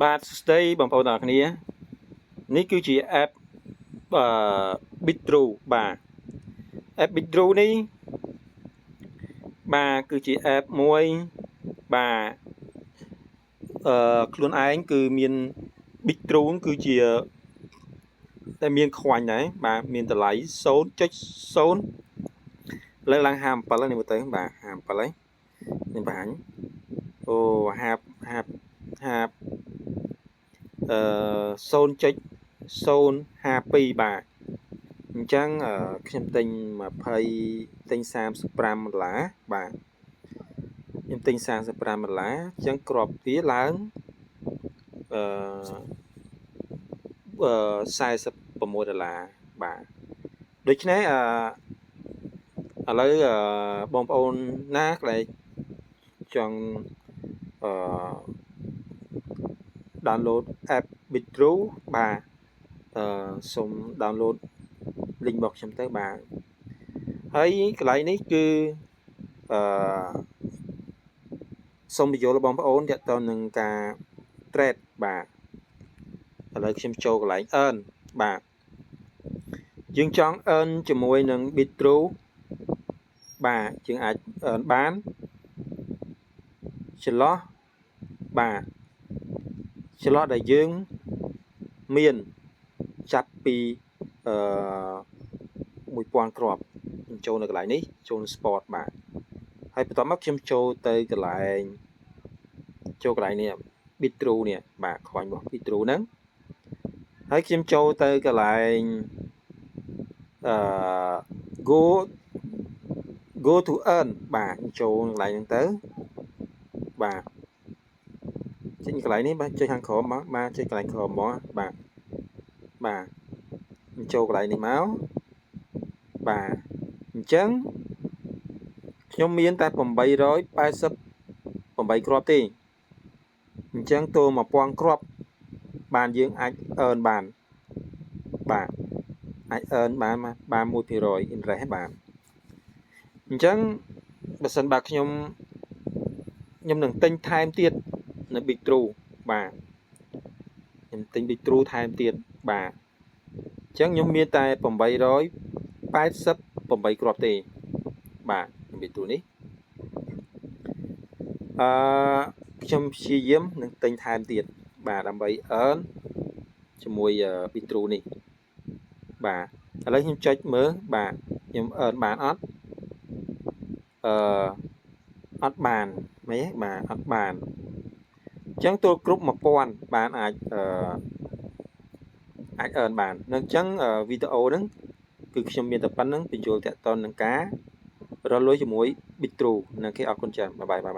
បាទសួស្តីបងប្អូនទាំងអស់គ្នានេះគឺជា app Bitru បាទ app Bitru នេះបាទគឺជា app មួយបាទខ្លួនឯងគឺមាន Bitru គឺជាតែមានខ្វាញ់ដែរបាទមានតម្លៃ 0.0 លើកឡើង57នេះមើលទៅបាទ57ហើយនេះបង្ហាញអូ0.052 បាទអញ្ចឹងខ្ញុំទិញ20ទិញ$35បាទខ្ញុំទិញ$35អញ្ចឹងគ្រាប់វាឡើង$46បាទដូច្នេះឥឡូវបងប្អូនណាខ្លះចង់download app Bitru បាទសូម download link របស់ខ្ញុំទៅបាទហើយកន្លែងនេះគឺសូមបញ្យល់បងប្អូនទាក់ទងនឹងការ trade បាទឥឡូវខ្ញុំចូលកន្លែង earn បាទយើងចង់ earn ជាមួយនឹង Bitru បាទយើងអាច earn បានចន្លោះបាទចន្លោះដែលយើងមានចាប់ពី1000គ្រាប់ចូលនៅកន្លែងនេះចូលនៅ sport បាទហើយបន្ទាប់មកខ្ញុំចូលទៅកន្លែងនេះ Bitru នេះបាទខ្វាញ់របស់ Bitru ហ្នឹងហើយខ្ញុំចូលទៅកន្លែងgo to earn បាទចូលកន្លែងហ្នឹងទៅបាទចេញកន្លែងនេះបាទចុចខាងក្រោមបាទចុចកន្លែងក្រោមមកបាទចូលកន្លែងនេះមកបាទអញ្ចឹងខ្ញុំមានតែ888គ្រាប់ទេអញ្ចឹងតួ1000គ្រាប់បានយើងអាច earn បានបាទអាច earn បាន1% interest បាទអញ្ចឹងបើសិនបើខ្ញុំនឹងទិញថែមទៀតនៅ Bitru បាទខ្ញុំទិញ Bitru ថែមទៀតបាទអញ្ចឹងខ្ញុំមានតែ888គ្រាប់ទេបាទ Bitru នេះខ្ញុំព្យាយាមនឹងទិញថែមទៀតបាទដើម្បី earn ជាមួយ Bitru នេះបាទឥឡូវខ្ញុំចុចមើលបាទខ្ញុំ earn បានអត់អត់បានមែនទេបាទអត់បានអញ្ចឹងទល់គ្រប់1000បានអាច earn បានអញ្ចឹងវីដេអូហ្នឹងគឺខ្ញុំមានតែប៉ុណ្្នឹងបញ្យល់តាក់ទងនឹងការរកលុយជាមួយ Bitru និងគេអរគុណច្រើនបាយបាយ